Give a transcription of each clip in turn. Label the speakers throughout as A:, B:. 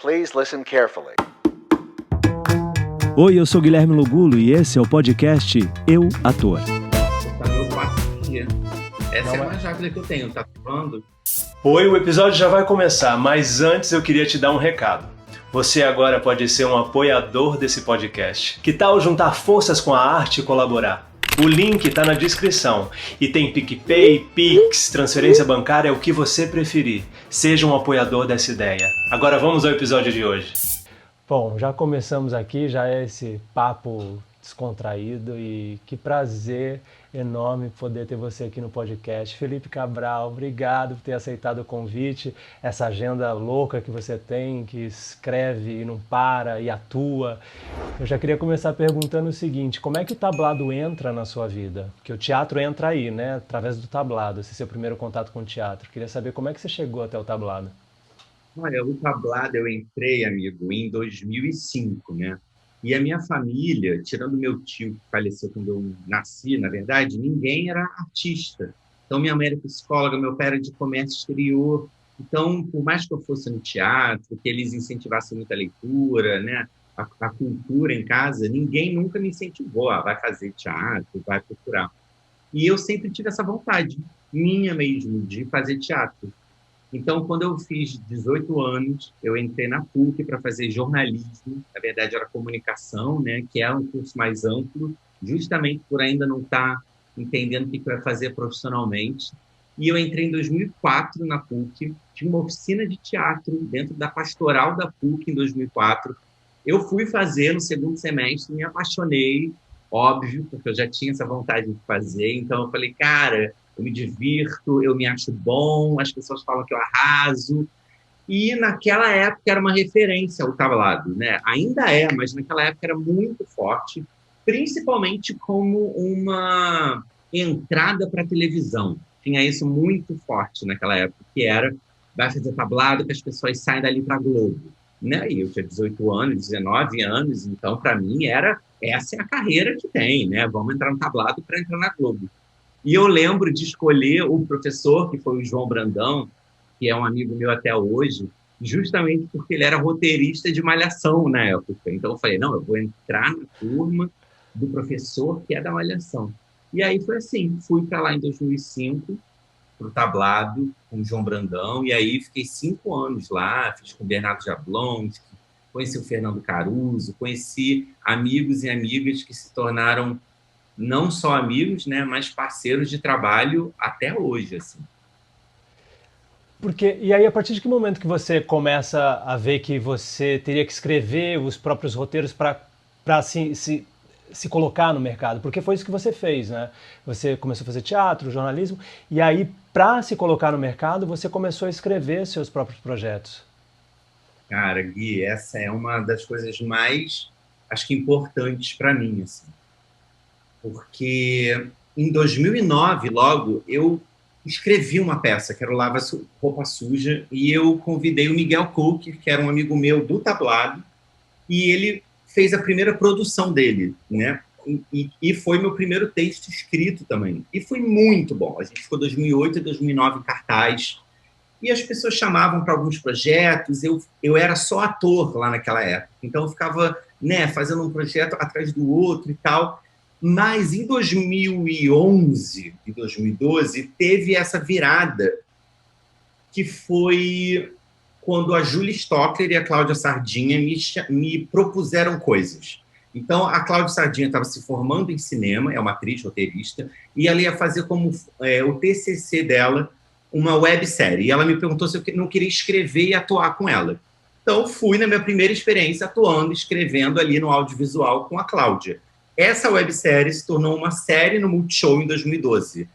A: Please listen carefully.
B: Oi, eu sou Guilherme Lugulo e esse é o podcast Eu, Ator.
C: Tá no meu quarto dia. Essa é a mais rápida que eu tenho, tá falando?
D: Oi, o episódio já vai começar, mas antes eu queria te dar um recado. Você agora pode ser um apoiador desse podcast. Que tal juntar forças com a arte e colaborar? O link está na descrição e tem PicPay, Pix, transferência bancária, o que você preferir. Seja um apoiador dessa ideia. Agora vamos ao episódio de hoje. Bom, já começamos aqui, já é esse papo descontraído e que prazer enorme poder ter você aqui no podcast. Felipe Cabral, obrigado por ter aceitado o convite, essa agenda louca que você tem, que escreve e não para e atua. Eu já queria começar perguntando o seguinte, como é que o tablado entra na sua vida? Porque o teatro entra aí, né, através do tablado, esse é o seu primeiro contato com o teatro. Queria saber como é que você chegou até o tablado.
C: Olha, o tablado eu entrei, amigo, em 2005, né? E a minha família, tirando meu tio que faleceu quando eu nasci, na verdade, ninguém era artista. Então, minha mãe era psicóloga, meu pai era de comércio exterior. Então, por mais que eu fosse no teatro, que eles incentivassem muita leitura, né? A cultura em casa, ninguém nunca me incentivou. Vai fazer teatro, vai procurar. E eu sempre tive essa vontade, minha mesmo, de fazer teatro. Então, quando eu fiz 18 anos, eu entrei na PUC para fazer jornalismo, na verdade era comunicação, né, que é um curso mais amplo, justamente por ainda não estar entendendo o que eu ia fazer profissionalmente. E eu entrei em 2004 na PUC, tinha uma oficina de teatro dentro da pastoral da PUC em 2004. Eu fui fazer no segundo semestre, me apaixonei, óbvio, porque eu já tinha essa vontade de fazer, então eu falei, cara, eu me divirto, eu me acho bom, as pessoas falam que eu arraso. E naquela época era uma referência o tablado, né? Ainda é, mas naquela época era muito forte, principalmente como uma entrada para a televisão. Tinha isso muito forte naquela época, que era, vai fazer tablado que as pessoas saem dali para a Globo. Né? E eu tinha 18 anos, 19 anos, então para mim essa é a carreira que tem, né? Vamos entrar no tablado para entrar na Globo. E eu lembro de escolher o professor, que foi o João Brandão, que é um amigo meu até hoje, justamente porque ele era roteirista de Malhação na época. Então eu falei, não, eu vou entrar na turma do professor que é da Malhação. E aí foi assim, fui para lá em 2005, para o tablado, com o João Brandão, e aí fiquei 5 anos lá, fiz com o Bernardo Jablonski, conheci o Fernando Caruso, conheci amigos e amigas que se tornaram não só amigos, né, mas parceiros de trabalho até hoje, assim.
D: E aí, a partir de que momento que você começa a ver que você teria que escrever os próprios roteiros para se colocar no mercado? Porque foi isso que você fez, né? Você começou a fazer teatro, jornalismo, e aí, para se colocar no mercado, você começou a escrever seus próprios projetos.
C: Cara, Gui, essa é uma das coisas mais, acho que importantes para mim, assim. Porque em 2009, logo, eu escrevi uma peça, que era o Lava Roupa Suja, e eu convidei o Miguel Cook, que era um amigo meu do tablado, e ele fez a primeira produção dele, né? E foi meu primeiro texto escrito também. E foi muito bom. A gente ficou 2008 e 2009 em cartaz, e as pessoas chamavam para alguns projetos, eu era só ator lá naquela época, então eu ficava, né, fazendo um projeto atrás do outro e tal. Mas em 2011 e 2012 teve essa virada, que foi quando a Júlia Stockler e a Cláudia Sardinha me propuseram coisas. Então, a Cláudia Sardinha estava se formando em cinema, é uma atriz roteirista, e ela ia fazer como o TCC dela uma websérie. E ela me perguntou se eu não queria escrever e atuar com ela. Então, fui na minha primeira experiência atuando, escrevendo ali no audiovisual com a Cláudia. Essa websérie se tornou uma série no Multishow em 2012,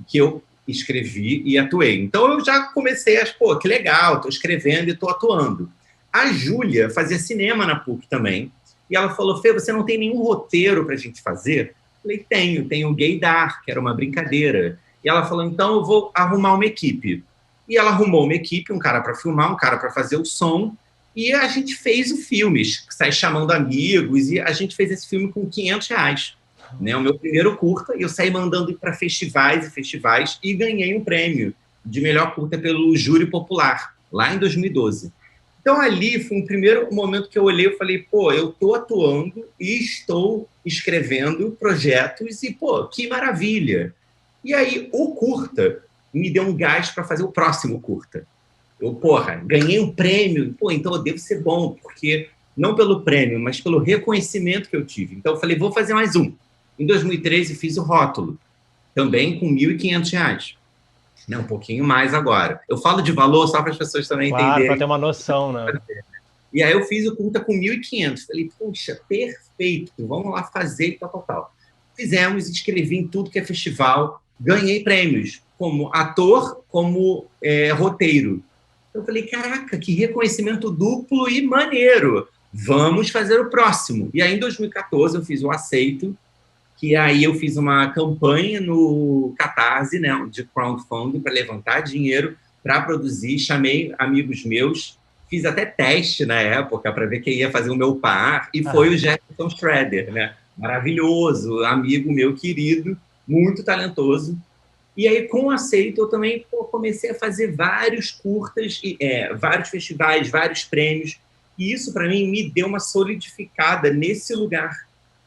C: que eu escrevi e atuei. Então, eu já comecei a pô, que legal, estou escrevendo e estou atuando. A Júlia fazia cinema na PUC também, e ela falou, Fê, você não tem nenhum roteiro para a gente fazer? Eu falei, tenho o Gaydar, que era uma brincadeira. E ela falou, então eu vou arrumar uma equipe. E ela arrumou uma equipe, um cara para filmar, um cara para fazer o som, e a gente fez o filme, sai chamando amigos, e a gente fez esse filme com R$500. Né? O meu primeiro curta, e eu saí mandando ir para festivais e ganhei um prêmio de melhor curta pelo Júri Popular, lá em 2012. Então, ali foi um primeiro momento que eu olhei e falei, pô, eu estou atuando e estou escrevendo projetos e, pô, que maravilha. E aí, o curta me deu um gás para fazer o próximo curta. Eu, porra, ganhei um prêmio, pô, então eu devo ser bom, porque não pelo prêmio, mas pelo reconhecimento que eu tive. Então, eu falei, vou fazer mais um. Em 2013, fiz o Rótulo, também com R$ 1.500. Né, um pouquinho mais agora. Eu falo de valor só para as pessoas também
D: Claro, para
C: entenderem.
D: ter uma noção, né?
C: E aí eu fiz o curta com 1.500. Falei, puxa, perfeito, vamos lá fazer e tal. Fizemos, escrevi em tudo que é festival, ganhei prêmios, como ator, como roteiro. Eu falei, caraca, que reconhecimento duplo e maneiro. Vamos fazer o próximo. E aí, em 2014, eu fiz o Aceito, que aí eu fiz uma campanha no Catarse, né, de crowdfunding, para levantar dinheiro para produzir. Chamei amigos meus, fiz até teste na época para ver quem ia fazer o meu par, e foi o Jefferson Schroeder, né? Maravilhoso, amigo meu querido, muito talentoso. E aí, com o Aceito, eu também comecei a fazer vários curtas, vários festivais, vários prêmios. E isso, para mim, me deu uma solidificada nesse lugar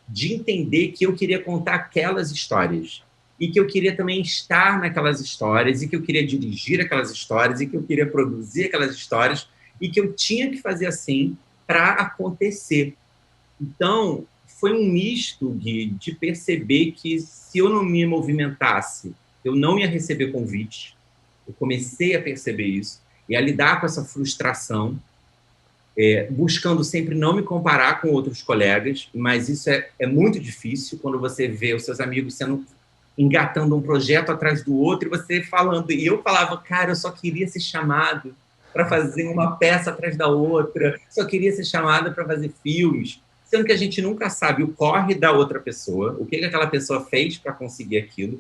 C: de entender que eu queria contar aquelas histórias. E que eu queria também estar naquelas histórias, e que eu queria dirigir aquelas histórias, e que eu queria produzir aquelas histórias, e que eu tinha que fazer assim para acontecer. Então, foi um misto, Gui, de perceber que se eu não me movimentasse, eu não ia receber convite. Eu comecei a perceber isso e a lidar com essa frustração, buscando sempre não me comparar com outros colegas, mas isso é muito difícil quando você vê os seus amigos engatando um projeto atrás do outro e você falando. E eu falava, cara, eu só queria ser chamado para fazer uma peça atrás da outra, só queria ser chamada para fazer filmes, sendo que a gente nunca sabe o corre da outra pessoa, o que aquela pessoa fez para conseguir aquilo.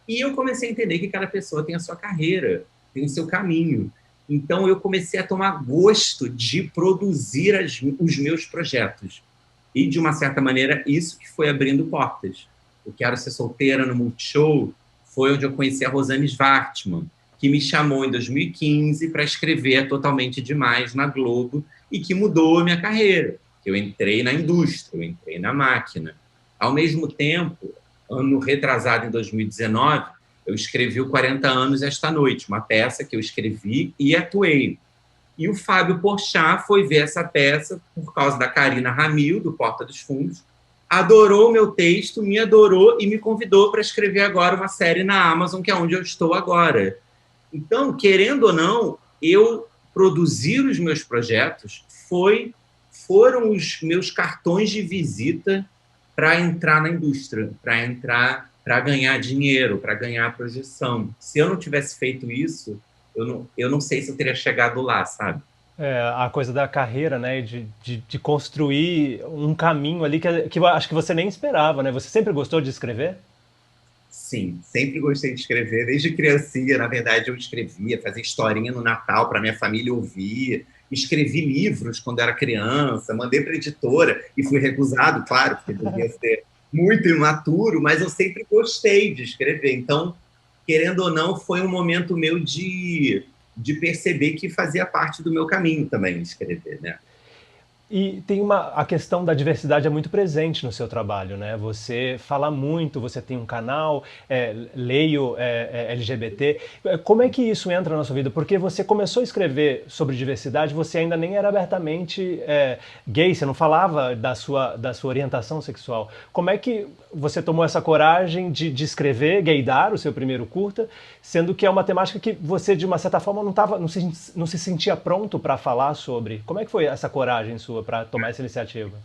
C: E eu comecei a entender que cada pessoa tem a sua carreira, tem o seu caminho. Então, eu comecei a tomar gosto de produzir os meus projetos. E, de uma certa maneira, isso que foi abrindo portas. O Quero Ser Solteira no Multishow foi onde eu conheci a Rosane Svartman, que me chamou em 2015 para escrever Totalmente Demais na Globo e que mudou a minha carreira. Eu entrei na indústria, eu entrei na máquina. Ao mesmo tempo, ano retrasado, em 2019, eu escrevi o 40 Anos Esta Noite, uma peça que eu escrevi e atuei. E o Fábio Porchat foi ver essa peça por causa da Karina Ramil, do Porta dos Fundos, adorou o meu texto, me adorou e me convidou para escrever agora uma série na Amazon, que é onde eu estou agora. Então, querendo ou não, eu produzir os meus projetos foram os meus cartões de visita para entrar na indústria, para ganhar dinheiro, para ganhar projeção. Se eu não tivesse feito isso, eu não sei se eu teria chegado lá, sabe?
D: A coisa da carreira, né, de construir um caminho ali que eu acho que você nem esperava, né? Você sempre gostou de escrever?
C: Sim, sempre gostei de escrever. Desde criancinha, na verdade, eu escrevia, fazia historinha no Natal para minha família ouvir. Escrevi livros quando era criança, mandei para a editora e fui recusado, claro, porque devia ser muito imaturo, mas eu sempre gostei de escrever. Então, querendo ou não, foi um momento meu de perceber que fazia parte do meu caminho também escrever, né?
D: E a questão da diversidade é muito presente no seu trabalho, né? Você fala muito, você tem um canal, leio LGBT. Como é que isso entra na sua vida? Porque você começou a escrever sobre diversidade, você ainda nem era abertamente gay, você não falava da sua orientação sexual. Como é que você tomou essa coragem de escrever Gaydar, o seu primeiro curta, sendo que é uma temática que você, de uma certa forma, não se sentia pronto para falar sobre? Como é que foi essa coragem sua para tomar essa iniciativa?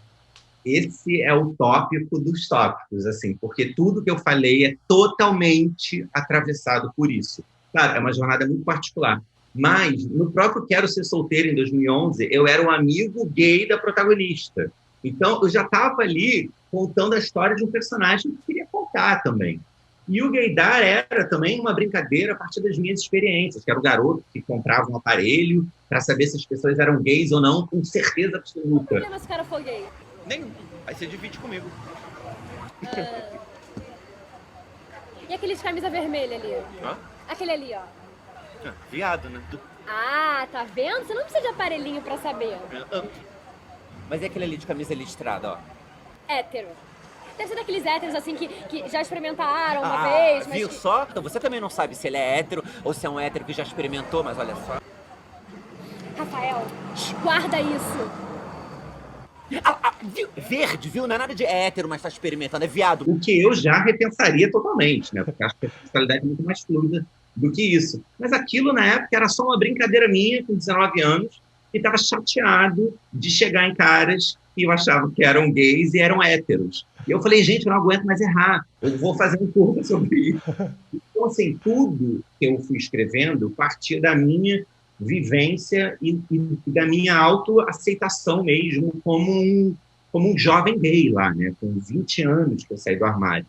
C: Esse é o tópico dos tópicos, assim, porque tudo que eu falei é totalmente atravessado por isso. Claro, é uma jornada muito particular, mas no próprio Quero Ser Solteiro, em 2011, eu era um amigo gay da protagonista. Então, eu já estava ali contando a história de um personagem que eu queria contar também. E o gaydar era também uma brincadeira a partir das minhas experiências, que era o garoto que comprava um aparelho para saber se as pessoas eram gays ou não, com certeza absoluta.
A: Qual o problema se o cara for gay?
E: Nenhum. Aí você divide comigo.
A: E aquele de camisa vermelha ali?
E: Hã?
A: Aquele ali, ó.
E: Viado, né?
A: Ah, tá vendo? Você não precisa de aparelhinho pra saber.
E: Mas é aquele ali de camisa listrada, ó.
A: Hétero. Deve ser daqueles héteros, assim, que já experimentaram uma vez, mas...
E: Viu
A: que...
E: só? Então você também não sabe se ele é hétero ou se é um hétero que já experimentou, mas olha só.
A: Rafael, guarda isso.
E: Viu? Verde, viu? Não é nada de hétero, mas tá experimentando, é viado.
C: O que eu já repensaria totalmente, né? Porque acho que a sexualidade é muito mais fluida do que isso. Mas aquilo, na época, era só uma brincadeira minha, com 19 anos, e estava chateado de chegar em caras que eu achava que eram gays e eram héteros. E eu falei, gente, eu não aguento mais errar, eu vou fazer um curso sobre isso. Então, assim, tudo que eu fui escrevendo partia da minha vivência e da minha autoaceitação mesmo como um jovem gay lá, né? Com 20 anos que eu saí do armário.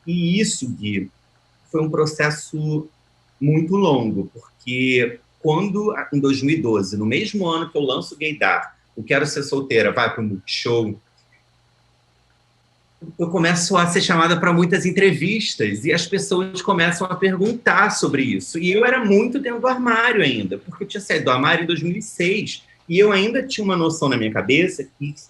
C: E isso, Gui, foi um processo muito longo, porque quando, em 2012, no mesmo ano que eu lanço o Gaydar, o Quero Ser Solteira vai para o Multishow, eu começo a ser chamada para muitas entrevistas e as pessoas começam a perguntar sobre isso. E eu era muito dentro do armário ainda, porque eu tinha saído do armário em 2006 e eu ainda tinha uma noção na minha cabeça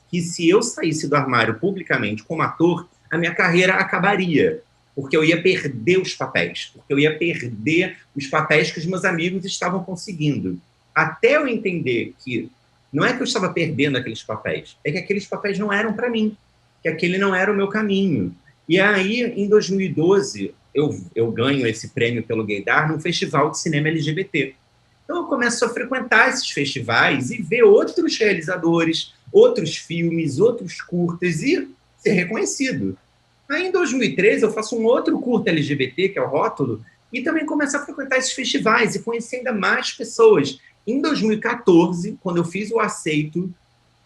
C: que se eu saísse do armário publicamente como ator, a minha carreira acabaria, porque eu ia perder os papéis, porque eu ia perder os papéis que os meus amigos estavam conseguindo. Até eu entender que não é que eu estava perdendo aqueles papéis, é que aqueles papéis não eram para mim, que aquele não era o meu caminho. E aí, em 2012, eu ganho esse prêmio pelo Gaydar num festival de cinema LGBT. Então, eu começo a frequentar esses festivais e ver outros realizadores, outros filmes, outros curtas e ser reconhecido. Aí, em 2013, eu faço um outro curta LGBT, que é o Rótulo, e também começo a frequentar esses festivais e conhecer ainda mais pessoas. Em 2014, quando eu fiz o Aceito,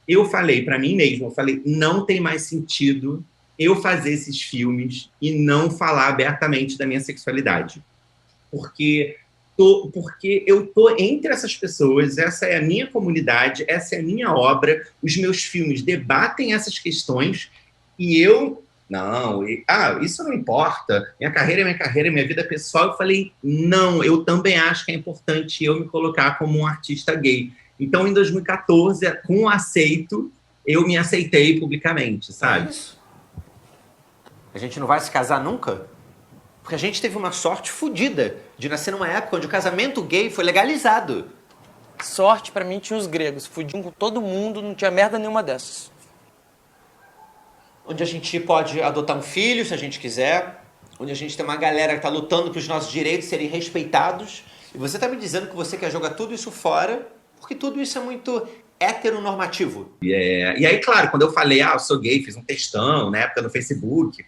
C: eu falei para mim mesmo, eu falei, não tem mais sentido eu fazer esses filmes e não falar abertamente da minha sexualidade. Porque eu tô entre essas pessoas, essa é a minha comunidade, essa é a minha obra, os meus filmes debatem essas questões e eu, não, isso não importa, minha carreira é minha carreira, minha vida pessoal. Eu falei, não, eu também acho que é importante eu me colocar como um artista gay. Então, em 2014, com o Aceito, eu me aceitei publicamente, sabe?
E: É isso. A gente não vai se casar nunca? Porque a gente teve uma sorte fodida de nascer numa época onde o casamento gay foi legalizado.
F: Sorte pra mim tinha os gregos, fudiam com todo mundo, não tinha merda nenhuma dessas.
E: Onde a gente pode adotar um filho, se a gente quiser. Onde a gente tem uma galera que tá lutando para os nossos direitos serem respeitados. E você tá me dizendo que você quer jogar tudo isso fora, porque tudo isso é muito heteronormativo.
C: E aí, claro, quando eu falei, eu sou gay, fiz um textão, na época no Facebook,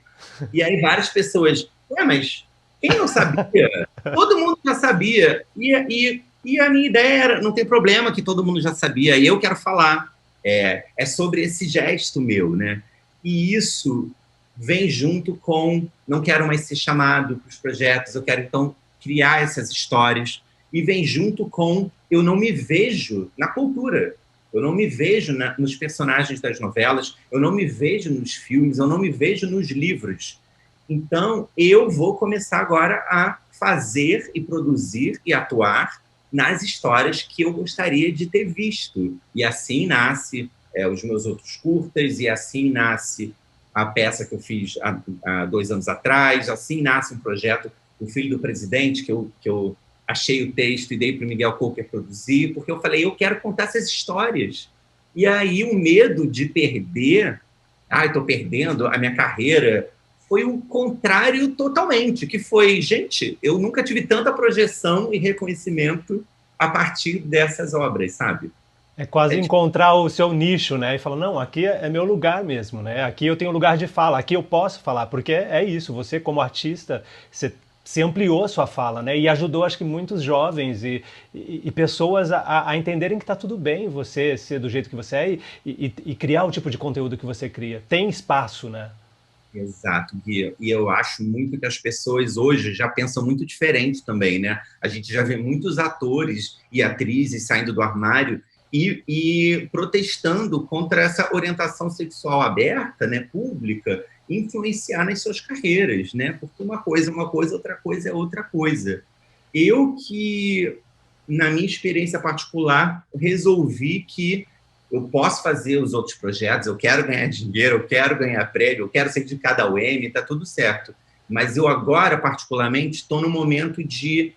C: e aí várias pessoas, mas quem não sabia? Todo mundo já sabia. E a minha ideia era, não tem problema que todo mundo já sabia, e eu quero falar. É sobre esse gesto meu, né? E isso vem junto com não quero mais ser chamado para os projetos, eu quero, então, criar essas histórias. E vem junto com eu não me vejo na cultura, eu não me vejo nos personagens das novelas, eu não me vejo nos filmes, eu não me vejo nos livros. Então, eu vou começar agora a fazer e produzir e atuar nas histórias que eu gostaria de ter visto. E assim nasce os meus outros curtas, e assim nasce a peça que eu fiz há 2 anos atrás, assim nasce um projeto, O Filho do Presidente, que eu achei o texto e dei para o Miguel Coker produzir, porque eu falei, eu quero contar essas histórias. E aí o medo de perder, estou perdendo a minha carreira, foi o contrário totalmente, que foi, gente, eu nunca tive tanta projeção e reconhecimento a partir dessas obras, sabe?
D: É quase encontrar o seu nicho, né? E falar, não, aqui é meu lugar mesmo, né? Aqui eu tenho lugar de fala, aqui eu posso falar, porque é isso, você como artista, você ampliou a sua fala, né? E ajudou, acho que, muitos jovens e pessoas a entenderem que está tudo bem você ser do jeito que você é e criar o tipo de conteúdo que você cria. Tem espaço, né?
C: Exato, Gui. E eu acho muito que as pessoas hoje já pensam muito diferente também, né? A gente já vê muitos atores e atrizes saindo do armário e protestando contra essa orientação sexual aberta, né, pública, influenciar nas suas carreiras, né? Porque uma coisa é uma coisa, outra coisa é outra coisa. Eu que na minha experiência particular, resolvi que eu posso fazer os outros projetos, eu quero ganhar dinheiro, eu quero ganhar prêmio, eu quero ser indicado ao Emmy, tá tudo certo. Mas eu agora, particularmente, estou no momento de...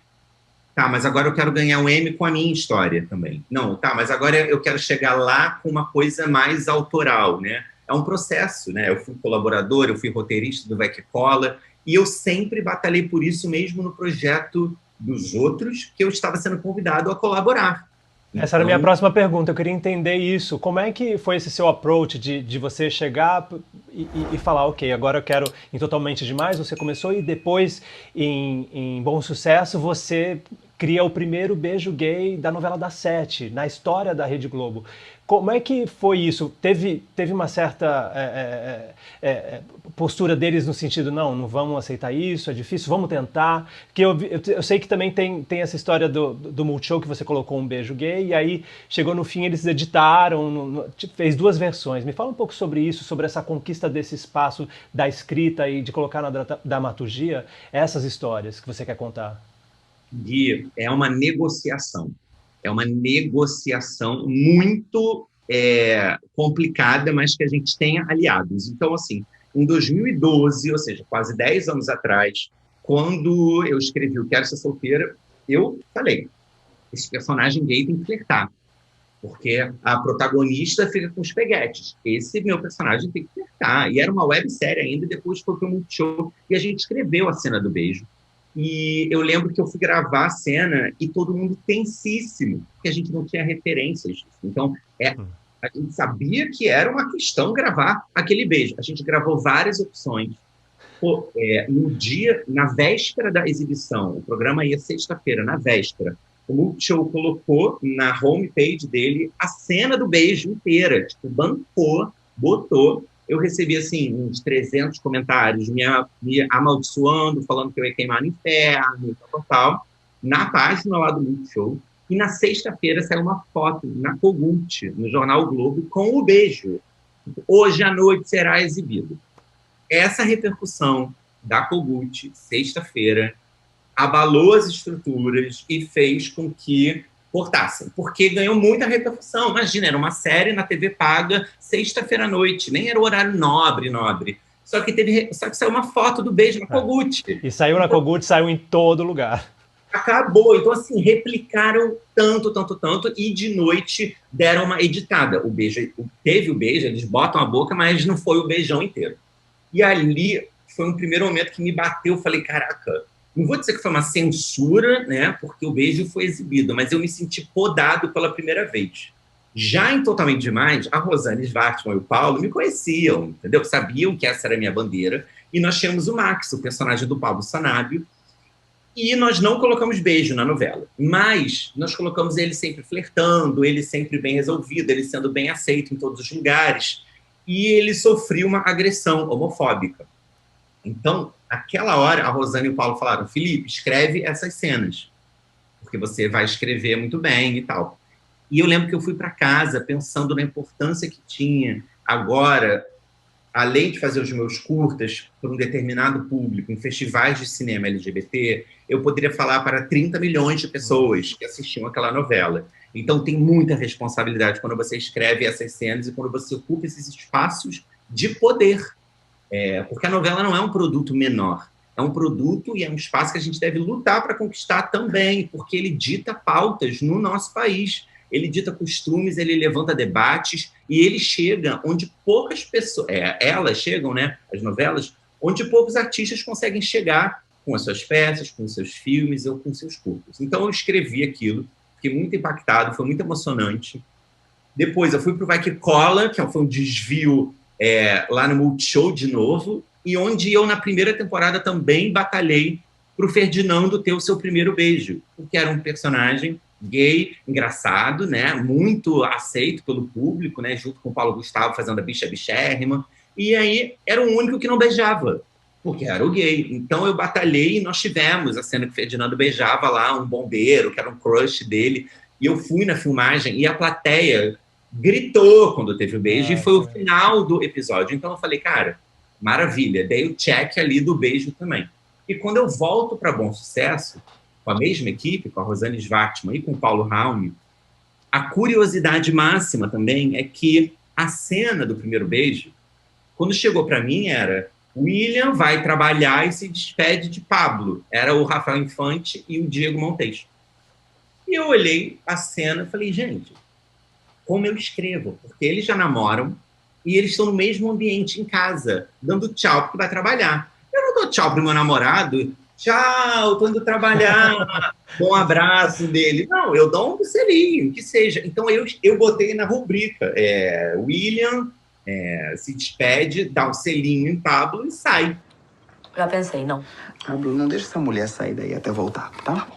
C: Tá, mas agora eu quero ganhar um Emmy com a minha história também. Não, tá, mas agora eu quero chegar lá com uma coisa mais autoral, né? É um processo, né? Eu fui colaborador, eu fui roteirista do Vai Que Cola, e eu sempre batalhei por isso mesmo no projeto dos outros, que eu estava sendo convidado a colaborar.
D: Essa era a minha próxima pergunta, eu queria entender isso. Como é que foi esse seu approach de você chegar e falar, ok, agora eu quero ir totalmente demais, você começou e depois, em Bom Sucesso, você cria o primeiro beijo gay da novela das 7, na história da Rede Globo. Como é que foi isso? Teve uma certa postura deles no sentido, não vamos aceitar isso, é difícil, vamos tentar. Porque eu sei que também tem essa história do Multishow, que você colocou um beijo gay, e aí chegou no fim, eles editaram, fez 2 versões. Me fala um pouco sobre isso, sobre essa conquista desse espaço da escrita e de colocar na dramaturgia essas histórias que você quer contar.
C: Gui, é uma negociação. É uma negociação muito complicada, mas que a gente tenha aliados. Então, assim, em 2012, ou seja, quase 10 anos atrás, quando eu escrevi o Quero Ser Solteira, eu falei, esse personagem gay tem que flertar, porque a protagonista fica com os peguetes. Esse meu personagem tem que flertar. E era uma websérie ainda, e depois foi para o Multishow, e a gente escreveu a cena do beijo. E eu lembro que eu fui gravar a cena e todo mundo tensíssimo, porque a gente não tinha referências disso. Então, a gente sabia que era uma questão gravar aquele beijo. A gente gravou várias opções. No dia, na véspera da exibição, o programa ia sexta-feira, na véspera, o Multishow colocou na homepage dele a cena do beijo inteira. Tipo, bancou, botou. Eu recebi, assim, uns 300 comentários me amaldiçoando, falando que eu ia queimar no inferno, tal, na página lá do Multishow. E na sexta-feira saiu uma foto na Kogut, no Jornal o Globo, com o beijo. Hoje à noite será exibido. Essa repercussão da Kogut, sexta-feira, abalou as estruturas e fez com que cortassem, porque ganhou muita repercussão. Imagina, era uma série na TV paga, sexta-feira à noite, nem era o horário nobre. Só que saiu uma foto do beijo na Kogut.
D: E saiu na Kogut, saiu em todo lugar.
C: Acabou. Então, assim, replicaram tanto, e de noite deram uma editada. O beijo, teve o beijo, eles botam a boca, mas não foi o beijão inteiro. E ali foi um primeiro momento que me bateu, eu falei, caraca, não vou dizer que foi uma censura, né, porque o beijo foi exibido, mas eu me senti podado pela primeira vez. Já em Totalmente Demais, a Rosane Svartman e o Paulo me conheciam, entendeu? Sabiam que essa era a minha bandeira, e nós tínhamos o Max, o personagem do Pablo Sanabio, e nós não colocamos beijo na novela, mas nós colocamos ele sempre flertando, ele sempre bem resolvido, ele sendo bem aceito em todos os lugares, e ele sofreu uma agressão homofóbica. Então, naquela hora, a Rosane e o Paulo falaram, Felipe, escreve essas cenas, porque você vai escrever muito bem e tal. E eu lembro que eu fui para casa pensando na importância que tinha agora, além de fazer os meus curtas para um determinado público, em festivais de cinema LGBT, eu poderia falar para 30 milhões de pessoas que assistiam aquela novela. Então, tem muita responsabilidade quando você escreve essas cenas e quando você ocupa esses espaços de poder. Porque a novela não é um produto menor. É um produto e é um espaço que a gente deve lutar para conquistar também, porque ele dita pautas no nosso país. Ele dita costumes, ele levanta debates e ele chega onde poucas pessoas... elas chegam, né, as novelas, onde poucos artistas conseguem chegar com as suas peças, com os seus filmes ou com seus curtas. Então, eu escrevi aquilo, fiquei muito impactado, foi muito emocionante. Depois, eu fui para o Vai Que Cola, que foi um desvio lá no Multishow de novo, e onde eu, na primeira temporada, também batalhei para o Ferdinando ter o seu primeiro beijo, porque era um personagem gay, engraçado, né, muito aceito pelo público, né, junto com o Paulo Gustavo fazendo a bicha bichérrima, e aí era o único que não beijava, porque era o gay. Então eu batalhei e nós tivemos a cena que o Ferdinando beijava lá um bombeiro, que era um crush dele, e eu fui na filmagem e a plateia gritou quando teve o beijo, e foi o final do episódio. Então eu falei, cara, maravilha, dei o check ali do beijo também. E quando eu volto para Bom Sucesso, com a mesma equipe, com a Rosane Schwartzman e com o Paulo Raume, a curiosidade máxima também é que a cena do primeiro beijo, quando chegou para mim, era William vai trabalhar e se despede de Pablo. Era o Rafael Infante e o Diego Montes. E eu olhei a cena e falei, gente, como eu escrevo? Porque eles já namoram e eles estão no mesmo ambiente em casa, dando tchau porque vai trabalhar. Eu não dou tchau pro meu namorado, tchau, tô indo trabalhar, dou um abraço dele. Não, eu dou um selinho, que seja. Então eu botei na rubrica, William se despede, dá um selinho em Pablo e sai.
G: Já pensei, não.
H: Pablo, não deixa essa mulher sair daí até voltar, tá?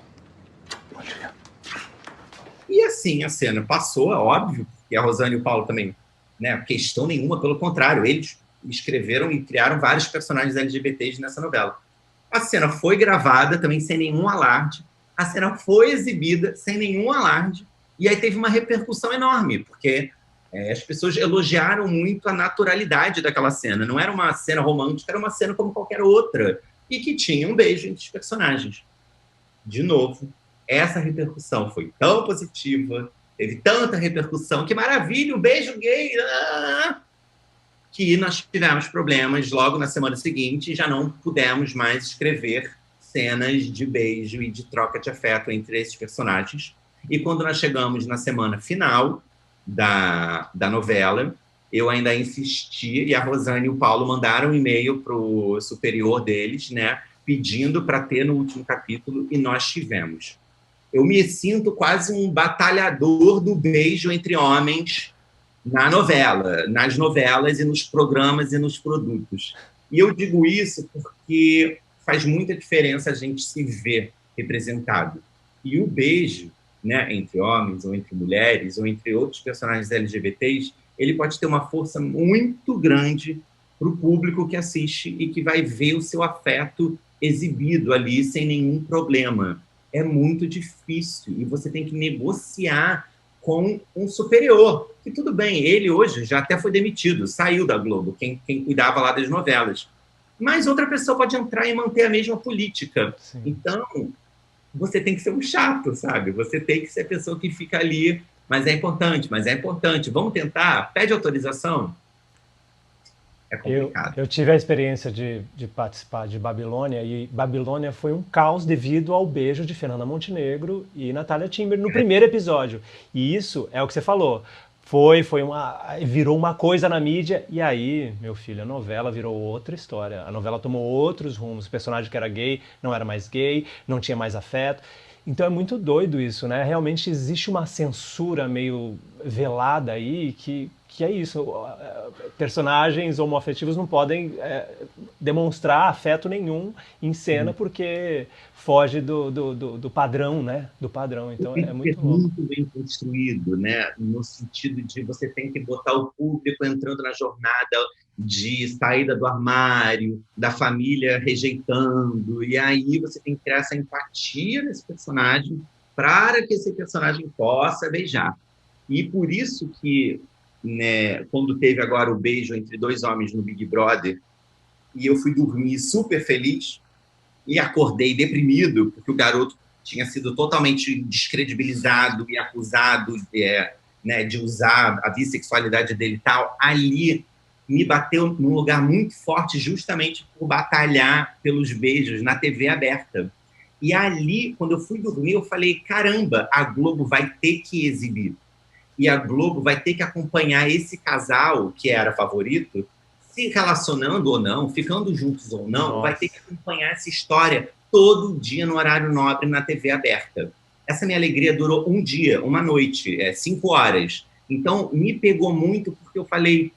H: Pode ir.
C: E assim, a cena passou, é óbvio, e a Rosane e o Paulo também, né, questão nenhuma, pelo contrário, eles escreveram e criaram vários personagens LGBTs nessa novela. A cena foi gravada também sem nenhum alarde, a cena foi exibida sem nenhum alarde, e aí teve uma repercussão enorme, porque as pessoas elogiaram muito a naturalidade daquela cena. Não era uma cena romântica, era uma cena como qualquer outra, e que tinha um beijo entre os personagens. De novo, essa repercussão foi tão positiva, teve tanta repercussão, que maravilha, um beijo gay, que nós tivemos problemas logo na semana seguinte e já não pudemos mais escrever cenas de beijo e de troca de afeto entre esses personagens. E quando nós chegamos na semana final da novela, eu ainda insisti, e a Rosane e o Paulo mandaram um e-mail para o superior deles, né, pedindo para ter no último capítulo, e nós tivemos. Eu me sinto quase um batalhador do beijo entre homens na novela, nas novelas e nos programas e nos produtos. E eu digo isso porque faz muita diferença a gente se ver representado. E o beijo, né, entre homens ou entre mulheres ou entre outros personagens LGBTs, ele pode ter uma força muito grande para o público que assiste e que vai ver o seu afeto exibido ali sem nenhum problema. É muito difícil e você tem que negociar com um superior, que tudo bem, ele hoje já até foi demitido, saiu da Globo, quem cuidava lá das novelas. Mas outra pessoa pode entrar e manter a mesma política. Sim. Então, você tem que ser um chato, sabe? Você tem que ser a pessoa que fica ali, mas é importante, vamos tentar, pede autorização. É complicado.
I: Eu tive a experiência de participar de Babilônia, e Babilônia foi um caos devido ao beijo de Fernanda Montenegro e Natália Timber no primeiro episódio. E isso é o que você falou. Virou uma coisa na mídia, e aí, meu filho, a novela virou outra história. A novela tomou outros rumos. O personagem que era gay não era mais gay, não tinha mais afeto. Então é muito doido isso, né? Realmente existe uma censura meio velada aí que é isso. Personagens homoafetivos não podem demonstrar afeto nenhum em cena porque foge do padrão, né? Do padrão. Então é muito louco.
C: Muito bem construído, né? No sentido de você tem que botar o público entrando na jornada de saída do armário, da família rejeitando, e aí você tem que criar essa empatia nesse personagem para que esse personagem possa beijar. E por isso que, né, quando teve agora o beijo entre dois homens no Big Brother, e eu fui dormir super feliz, e acordei deprimido, porque o garoto tinha sido totalmente descredibilizado e acusado né, de usar a bissexualidade dele e tal, ali me bateu num lugar muito forte justamente por batalhar pelos beijos na TV aberta. E ali, quando eu fui dormir, eu falei, caramba, a Globo vai ter que exibir. E a Globo vai ter que acompanhar esse casal, que era favorito, se relacionando ou não, ficando juntos ou não. Nossa. Vai ter que acompanhar essa história todo dia no horário nobre na TV aberta. Essa minha alegria durou um dia, uma noite, 5 horas. Então, me pegou muito porque eu falei,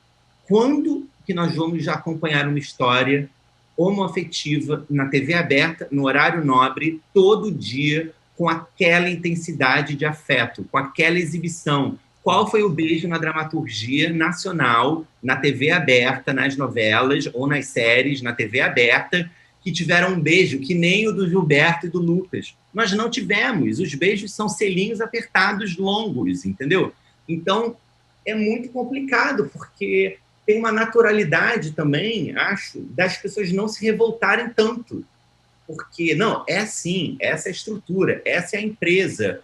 C: quando que nós vamos já acompanhar uma história homoafetiva na TV aberta, no horário nobre, todo dia, com aquela intensidade de afeto, com aquela exibição? Qual foi o beijo na dramaturgia nacional, na TV aberta, nas novelas ou nas séries, na TV aberta, que tiveram um beijo que nem o do Gilberto e do Lucas? Nós não tivemos. Os beijos são selinhos apertados longos, entendeu? Então, é muito complicado, porque tem uma naturalidade também, acho, das pessoas não se revoltarem tanto. porque, não, é assim, essa é a estrutura, essa é a empresa.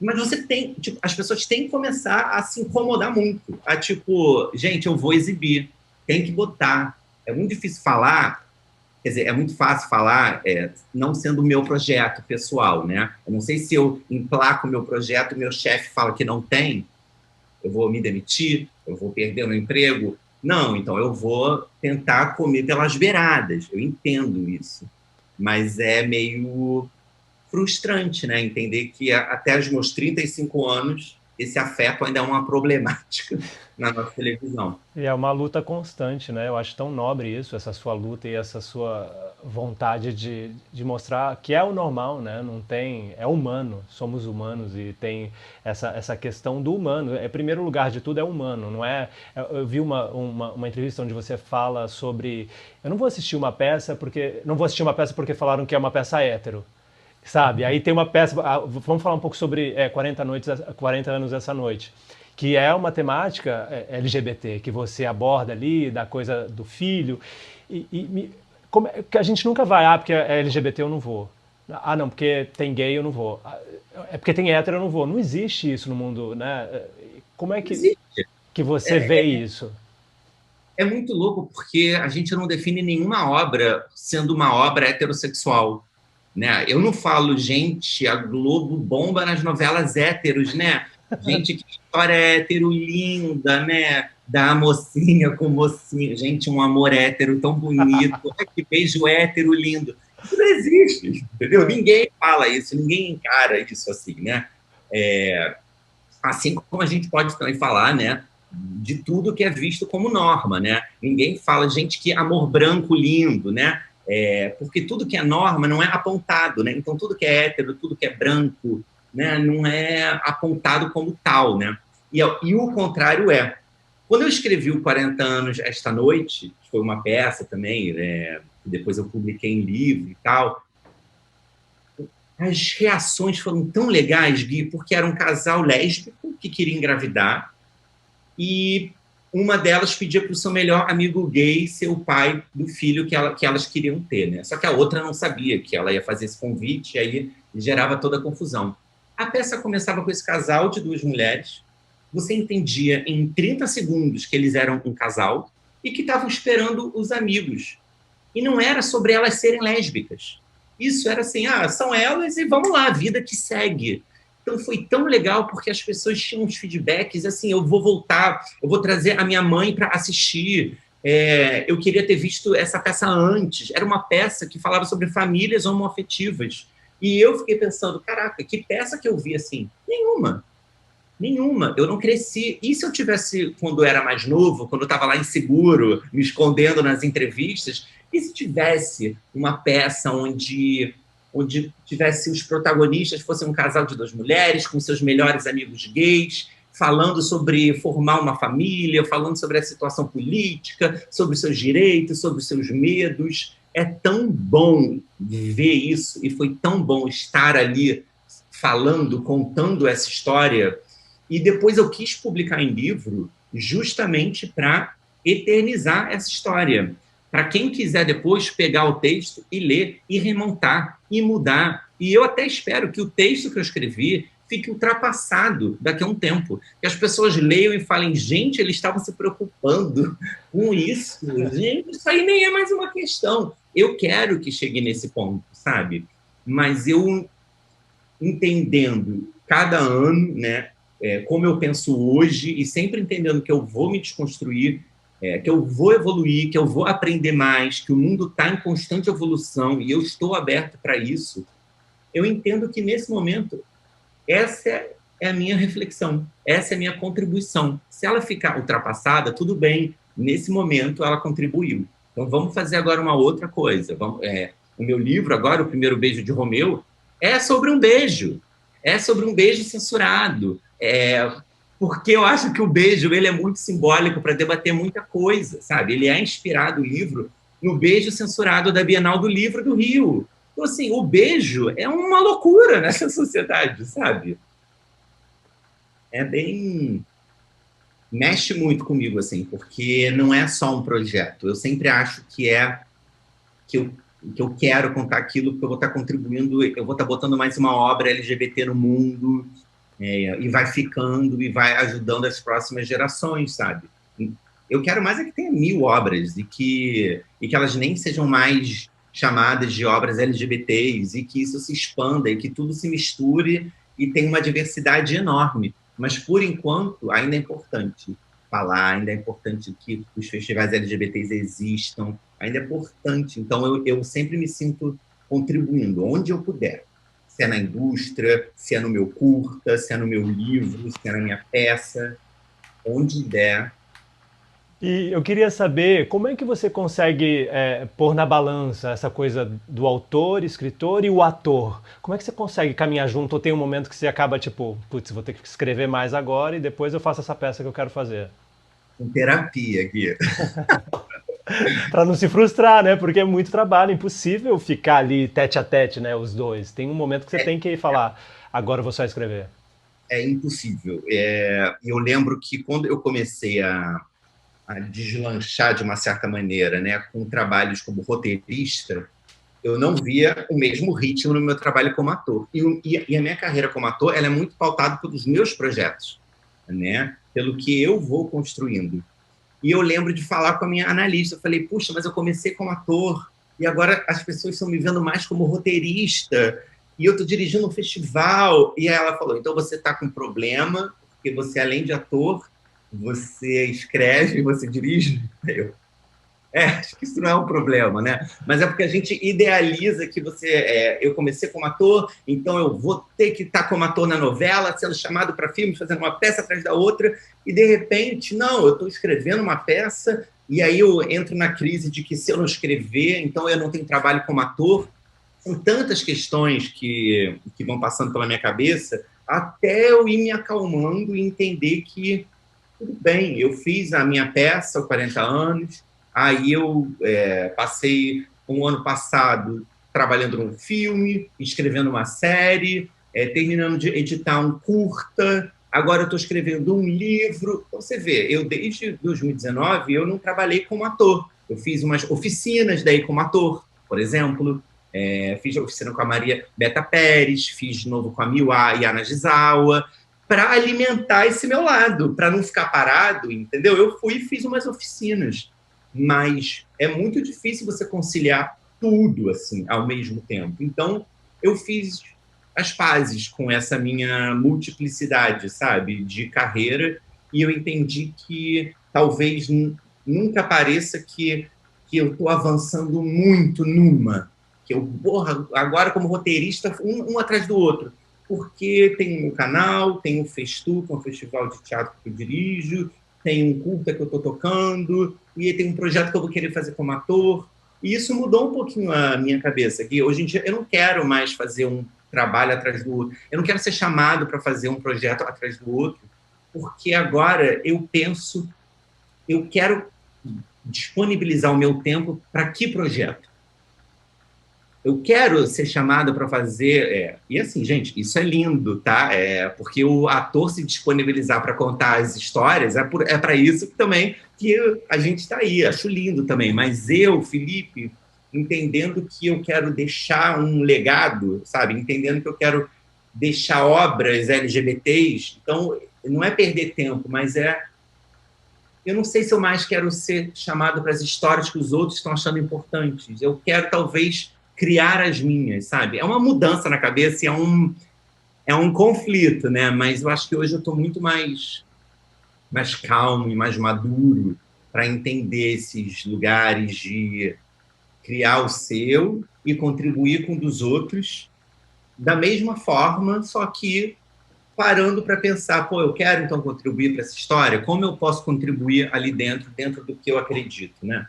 C: Mas você tem, tipo, as pessoas têm que começar a se incomodar muito. A tipo, gente, eu vou exibir, tem que botar. É muito difícil falar, quer dizer, é muito fácil falar, não sendo o meu projeto pessoal, né? Eu não sei se eu emplaco o meu projeto, meu chefe fala que não tem, eu vou me demitir, eu vou perder meu emprego. Não, então eu vou tentar comer pelas beiradas. Eu entendo isso. Mas é meio frustrante, né? Entender que até os meus 35 anos, esse afeto ainda é uma problemática na nossa televisão.
I: E é uma luta constante, né? Eu acho tão nobre isso, essa sua luta e essa sua vontade de mostrar que é o normal, né? Não tem, é humano, somos humanos e tem essa questão do humano. Primeiro lugar de tudo é humano, não é? Eu vi uma entrevista onde você fala sobre, eu não vou assistir uma peça porque falaram que é uma peça hétero. Sabe? Aí tem uma peça, vamos falar um pouco sobre 40 anos essa noite, que é uma temática LGBT, que você aborda ali, da coisa do filho, que a gente nunca vai, porque é LGBT eu não vou. Ah, não, porque tem gay eu não vou. É porque tem hétero eu não vou. Não existe isso no mundo, né? Como é que você vê isso?
C: É muito louco porque a gente não define nenhuma obra sendo uma obra heterossexual, né? Eu não falo, gente, a Globo bomba nas novelas héteros, né? Gente, que história hétero linda, né? Da mocinha com mocinho. Gente, um amor hétero tão bonito. Ai, que beijo hétero lindo. Isso não existe, entendeu? Ninguém fala isso, ninguém encara isso assim, né? Assim como a gente pode também falar, né? De tudo que é visto como norma, né? Ninguém fala, gente, que amor branco lindo, né? Porque tudo que é norma não é apontado, né? Então, tudo que é hétero, tudo que é branco, né? Não é apontado como tal, né? E o contrário é. Quando eu escrevi o 40 anos esta noite, que foi uma peça também, né? Depois eu publiquei em livro e tal, as reações foram tão legais, Gui, porque era um casal lésbico que queria engravidar e uma delas pedia para o seu melhor amigo gay ser o pai do filho que elas queriam ter, né? Só que a outra não sabia que ela ia fazer esse convite, e aí gerava toda a confusão. A peça começava com esse casal de duas mulheres, você entendia em 30 segundos que eles eram um casal e que estavam esperando os amigos. E não era sobre elas serem lésbicas. Isso era assim, são elas e vamos lá, a vida que segue. Então foi tão legal porque as pessoas tinham uns feedbacks, assim, eu vou voltar, eu vou trazer a minha mãe para assistir, eu queria ter visto essa peça antes. Era uma peça que falava sobre famílias homoafetivas. E eu fiquei pensando, caraca, que peça que eu vi assim? Nenhuma. Eu não cresci. E se eu tivesse, quando eu era mais novo, quando eu estava lá inseguro, me escondendo nas entrevistas, e se tivesse uma peça onde tivesse os protagonistas, fossem um casal de duas mulheres, com seus melhores amigos gays, falando sobre formar uma família, falando sobre a situação política, sobre os seus direitos, sobre os seus medos. É tão bom ver isso, e foi tão bom estar ali falando, contando essa história. E depois eu quis publicar em livro justamente para eternizar essa história. Para quem quiser depois pegar o texto e ler, e remontar, e mudar. E eu até espero que o texto que eu escrevi fique ultrapassado daqui a um tempo. Que as pessoas leiam e falem, gente, eles estavam se preocupando com isso. Gente, isso aí nem é mais uma questão. Eu quero que chegue nesse ponto, sabe? Mas eu, entendendo cada ano, né, como eu penso hoje, e sempre entendendo que eu vou me desconstruir, que eu vou evoluir, que eu vou aprender mais, que o mundo está em constante evolução e eu estou aberto para isso, eu entendo que, nesse momento, essa é a minha reflexão, essa é a minha contribuição. Se ela ficar ultrapassada, tudo bem, nesse momento ela contribuiu. Então, vamos fazer agora uma outra coisa. O meu livro, agora, O Primeiro Beijo de Romeu, é sobre um beijo. É sobre um beijo censurado. Porque eu acho que o beijo ele é muito simbólico para debater muita coisa, sabe? Ele é inspirado, o livro, no beijo censurado da Bienal do Livro do Rio. Então, assim, o beijo é uma loucura nessa sociedade, sabe? Mexe muito comigo, assim, porque não é só um projeto. Eu sempre acho que que eu quero contar aquilo, porque eu vou estar contribuindo, eu vou estar botando mais uma obra LGBT no mundo, e vai ficando, e vai ajudando as próximas gerações, sabe? Eu quero mais é que tenha 1000 obras, e que elas nem sejam mais chamadas de obras LGBTs, e que isso se expanda, e que tudo se misture, e tenha uma diversidade enorme. Mas, por enquanto, ainda é importante falar, ainda é importante que os festivais LGBTs existam, ainda é importante. Então, eu sempre me sinto contribuindo, onde eu puder. Se é na indústria, se é no meu curta, se é no meu livro, se é na minha peça, onde der.
I: E eu queria saber como é que você consegue pôr na balança essa coisa do autor, escritor e o ator. Como é que você consegue caminhar junto ou tem um momento que você acaba tipo, putz, vou ter que escrever mais agora e depois eu faço essa peça que eu quero fazer?
C: Com terapia aqui.
I: Para não se frustrar, né? Porque é muito trabalho, impossível ficar ali tete a tete, né? Os dois. Tem um momento que você tem que falar, agora eu vou só escrever.
C: É impossível. Eu lembro que quando eu comecei a deslanchar de uma certa maneira, né, com trabalhos como roteirista, eu não via o mesmo ritmo no meu trabalho como ator. E a minha carreira como ator, ela é muito pautada pelos meus projetos, né, pelo que eu vou construindo. E eu lembro de falar com a minha analista, eu falei, puxa, mas eu comecei como ator, e agora as pessoas estão me vendo mais como roteirista, e eu estou dirigindo um festival. E ela falou, então você está com problema, porque você, além de ator, você escreve, você dirige. Acho que isso não é um problema, né? Mas é porque a gente idealiza que eu comecei como ator, então eu vou ter que estar como ator na novela, sendo chamado para filme, fazendo uma peça atrás da outra, e de repente, não, eu estou escrevendo uma peça, e aí eu entro na crise de que se eu não escrever, então eu não tenho trabalho como ator. São tantas questões que vão passando pela minha cabeça, até eu ir me acalmando e entender que tudo bem, eu fiz a minha peça aos 40 anos, aí eu passei um ano passado trabalhando num filme, escrevendo uma série, terminando de editar um curta, agora eu estou escrevendo um livro. Então, você vê, eu desde 2019 eu não trabalhei como ator. Eu fiz umas oficinas daí como ator, por exemplo, fiz a oficina com a Maria Beta Pérez, fiz de novo com a Miwa e a Ana Gizawa, para alimentar esse meu lado, para não ficar parado, entendeu? Eu fui e fiz umas oficinas, mas é muito difícil você conciliar tudo assim ao mesmo tempo. Então, eu fiz as pazes com essa minha multiplicidade, sabe, de carreira, e eu entendi que talvez nunca pareça que eu estou avançando muito numa, que eu, agora como roteirista, um atrás do outro, porque tem o meu canal, tem o Festu, que é um festival de teatro que eu dirijo, tem um curta que eu estou tocando, e tem um projeto que eu vou querer fazer como ator. E isso mudou um pouquinho a minha cabeça, que hoje em dia eu não quero mais fazer um trabalho atrás do outro, eu não quero ser chamado para fazer um projeto atrás do outro, porque agora eu penso, eu quero disponibilizar o meu tempo para que projeto? Eu quero ser chamado para fazer... E assim, gente, isso é lindo, tá? Porque o ator se disponibilizar para contar as histórias é para isso também que a gente está aí. Acho lindo também. Mas eu, Felipe, entendendo que eu quero deixar um legado, sabe? Entendendo que eu quero deixar obras LGBTs. Então, não é perder tempo, mas eu não sei se eu mais quero ser chamado para as histórias que os outros estão achando importantes. Eu quero, talvez, criar as minhas, sabe? É uma mudança na cabeça e é um conflito, né? Mas eu acho que hoje eu estou muito mais calmo e mais maduro para entender esses lugares de criar o seu e contribuir com o dos outros da mesma forma, só que parando para pensar, eu quero então contribuir para essa história? Como eu posso contribuir ali dentro do que eu acredito, né?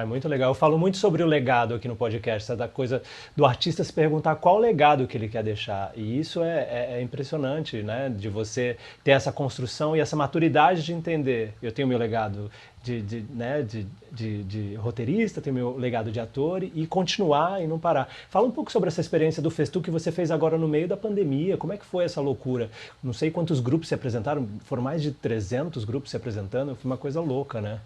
I: Muito legal. Eu falo muito sobre o legado aqui no podcast, essa coisa do artista se perguntar qual legado que ele quer deixar. E isso é impressionante, né? De você ter essa construção e essa maturidade de entender. Eu tenho meu legado de roteirista, tenho meu legado de ator e continuar e não parar. Fala um pouco sobre essa experiência do Festu que você fez agora no meio da pandemia. Como é que foi essa loucura? Não sei quantos grupos se apresentaram, foram mais de 300 grupos se apresentando. Foi uma coisa louca, né?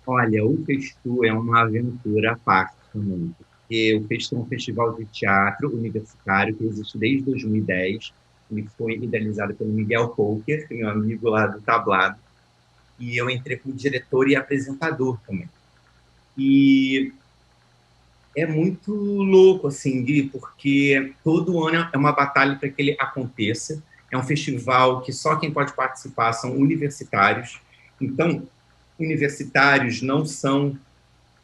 C: Olha, o Festu é uma aventura à parte também, porque o Festu é um festival de teatro universitário que existe desde 2010. Ele foi idealizado pelo Miguel Colker, que é meu amigo lá do Tablado, e eu entrei como diretor e apresentador também. E é muito louco, assim, Gui, porque todo ano é uma batalha para que ele aconteça. É um festival que só quem pode participar são universitários. Então, universitários não são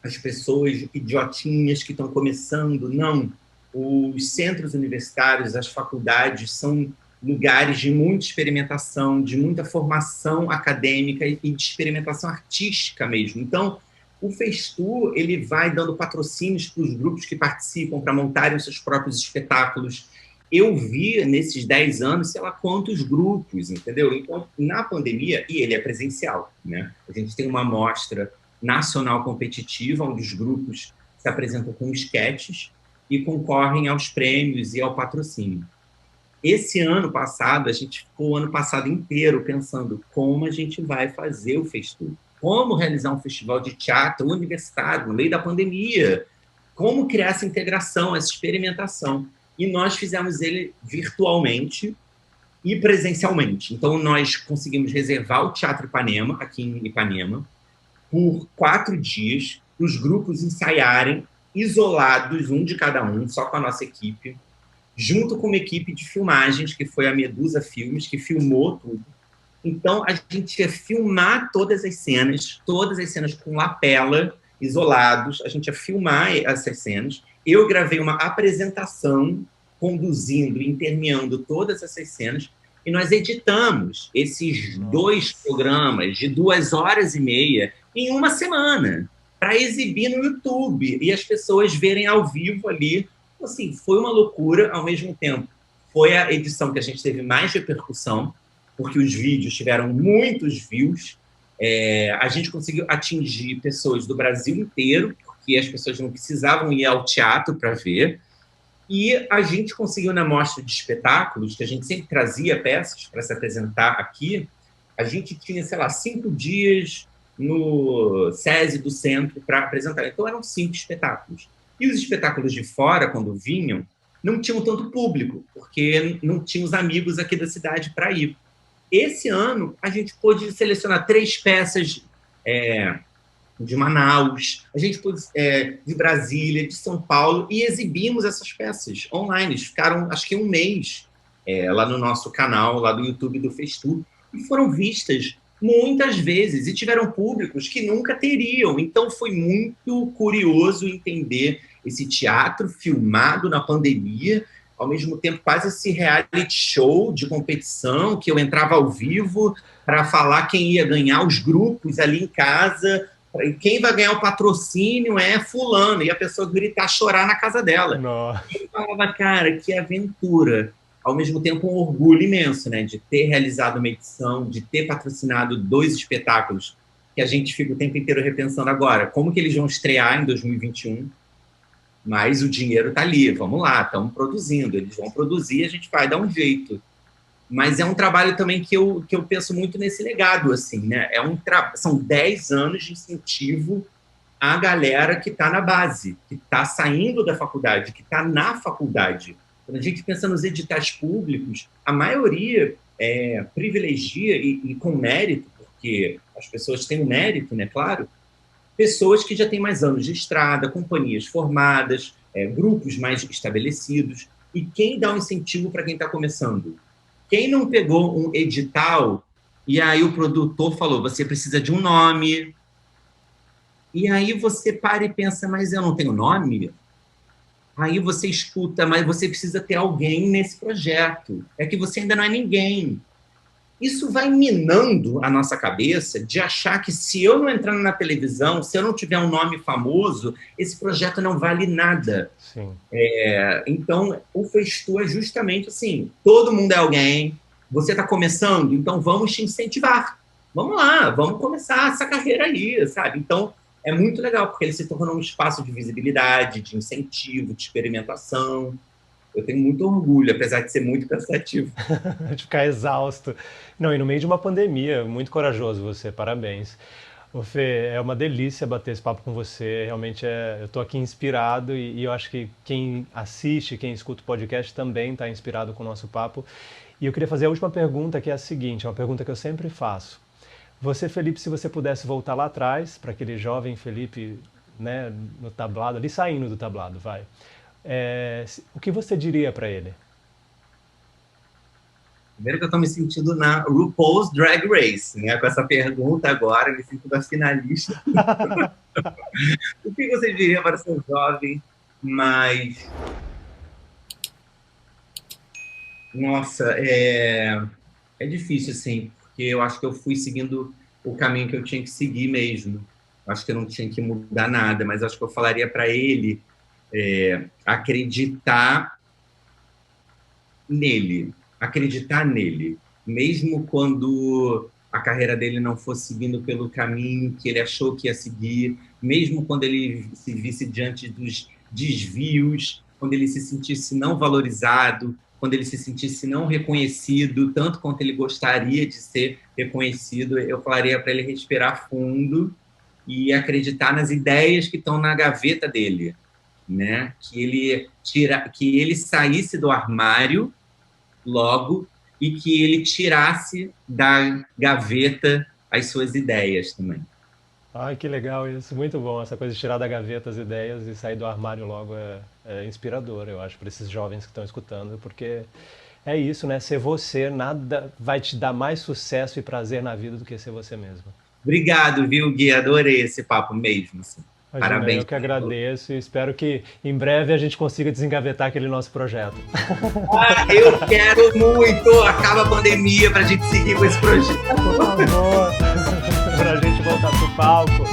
C: as pessoas idiotinhas que estão começando, não. Os centros universitários, as faculdades, são lugares de muita experimentação, de muita formação acadêmica e de experimentação artística mesmo. Então, o Festu, ele vai dando patrocínios para os grupos que participam para montarem os seus próprios espetáculos. Eu vi, nesses 10 anos, sei lá quantos grupos, entendeu? Então, na pandemia, e ele é presencial, né? A gente tem uma mostra nacional competitiva, onde os grupos se apresentam com esquetes e concorrem aos prêmios e ao patrocínio. Esse ano passado, a gente ficou o ano passado inteiro pensando como a gente vai fazer o Festu, como realizar um festival de teatro universitário no meio da pandemia, como criar essa integração, essa experimentação. E nós fizemos ele virtualmente e presencialmente. Então, nós conseguimos reservar o Teatro Ipanema, aqui em Ipanema, por 4 dias, para os grupos ensaiarem, isolados, um de cada um, só com a nossa equipe, junto com uma equipe de filmagens, que foi a Medusa Filmes, que filmou tudo. Então, a gente ia filmar todas as cenas com lapela, isolados, a gente ia filmar essas cenas. Eu gravei uma apresentação, conduzindo, intermeando todas essas cenas, e nós editamos esses 2 programas de 2h30 em uma semana, para exibir no YouTube, e as pessoas verem ao vivo ali. Assim, foi uma loucura, ao mesmo tempo. Foi a edição que a gente teve mais repercussão, porque os vídeos tiveram muitos views. A gente conseguiu atingir pessoas do Brasil inteiro, porque as pessoas não precisavam ir ao teatro para ver. E a gente conseguiu, na mostra de espetáculos, que a gente sempre trazia peças para se apresentar aqui, a gente tinha, sei lá, 5 dias no SESI do centro para apresentar. Então, eram 5 espetáculos. E os espetáculos de fora, quando vinham, não tinham tanto público, porque não tinham os amigos aqui da cidade para ir. Esse ano, a gente pôde selecionar 3 peças de Manaus, a gente pôde de Brasília, de São Paulo, e exibimos essas peças online. Ficaram, acho que 1 mês lá no nosso canal, lá do YouTube do Festu, e foram vistas muitas vezes, e tiveram públicos que nunca teriam. Então, foi muito curioso entender esse teatro filmado na pandemia, ao mesmo tempo quase esse reality show de competição, que eu entrava ao vivo para falar quem ia ganhar os grupos ali em casa, e quem vai ganhar o patrocínio é fulano, e a pessoa gritar, chorar na casa dela.
I: Nossa.
C: E eu falava, cara, que aventura. Ao mesmo tempo, um orgulho imenso, né, de ter realizado uma edição, de ter patrocinado 2 espetáculos, que a gente fica o tempo inteiro repensando agora, como que eles vão estrear em 2021, mas o dinheiro está ali, vamos lá, estamos produzindo, eles vão produzir, a gente vai dar um jeito. Mas é um trabalho também que eu penso muito nesse legado, assim, né? São 10 anos de incentivo à galera que está na base, que está saindo da faculdade, que está na faculdade. Quando a gente pensa nos editais públicos, a maioria privilegia, e com mérito, porque as pessoas têm um mérito, né, claro, pessoas que já têm mais anos de estrada, companhias formadas, grupos mais estabelecidos. E quem dá um incentivo para quem está começando? Quem não pegou um edital e aí o produtor falou, você precisa de um nome, e aí você para e pensa, mas eu não tenho nome? Aí você escuta, mas você precisa ter alguém nesse projeto. É que você ainda não é ninguém. Isso vai minando a nossa cabeça de achar que se eu não entrar na televisão, se eu não tiver um nome famoso, esse projeto não vale nada.
I: Sim.
C: Então, o Festu é justamente assim, todo mundo é alguém, você está começando, então vamos te incentivar. Vamos lá, vamos começar essa carreira aí, sabe? Então, é muito legal, porque ele se tornou um espaço de visibilidade, de incentivo, de experimentação. Eu tenho muito orgulho, apesar de ser muito cansativo.
I: De ficar exausto. Não, e no meio de uma pandemia, muito corajoso você, parabéns. Ô Fê, é uma delícia bater esse papo com você. Realmente eu tô aqui inspirado e eu acho que quem assiste, quem escuta o podcast também está inspirado com o nosso papo. E eu queria fazer a última pergunta, que é a seguinte, é uma pergunta que eu sempre faço. Você, Felipe, se você pudesse voltar lá atrás, para aquele jovem Felipe, né, no tablado, ali saindo do tablado, vai. O que você diria para ele?
C: Primeiro que eu estou me sentindo na RuPaul's Drag Race, né? Com essa pergunta agora, me sinto da finalista. O que você diria para ser jovem, mas... Nossa, é difícil, assim, porque eu acho que eu fui seguindo o caminho que eu tinha que seguir mesmo. Acho que eu não tinha que mudar nada, mas acho que eu falaria para ele acreditar nele, mesmo quando a carreira dele não fosse seguindo pelo caminho que ele achou que ia seguir, mesmo quando ele se visse diante dos desvios, quando ele se sentisse não valorizado, quando ele se sentisse não reconhecido, tanto quanto ele gostaria de ser reconhecido, eu falaria para ele respirar fundo e acreditar nas ideias que estão na gaveta dele, né? Que ele saísse do armário logo e que ele tirasse da gaveta as suas ideias também.
I: Ai, que legal isso, muito bom. Essa coisa de tirar da gaveta as ideias e sair do armário logo é inspirador, eu acho, para esses jovens que estão escutando, porque é isso, né? Ser você, nada vai te dar mais sucesso e prazer na vida do que ser você mesmo.
C: Obrigado, viu, Gui? Adorei esse papo mesmo. Assim.
I: Imagina,
C: Parabéns.
I: Eu que agradeço e espero que em breve a gente consiga desengavetar aquele nosso projeto.
C: Eu quero muito! Acaba a pandemia pra gente seguir com esse projeto.
I: Por favor, pra gente voltar pro palco.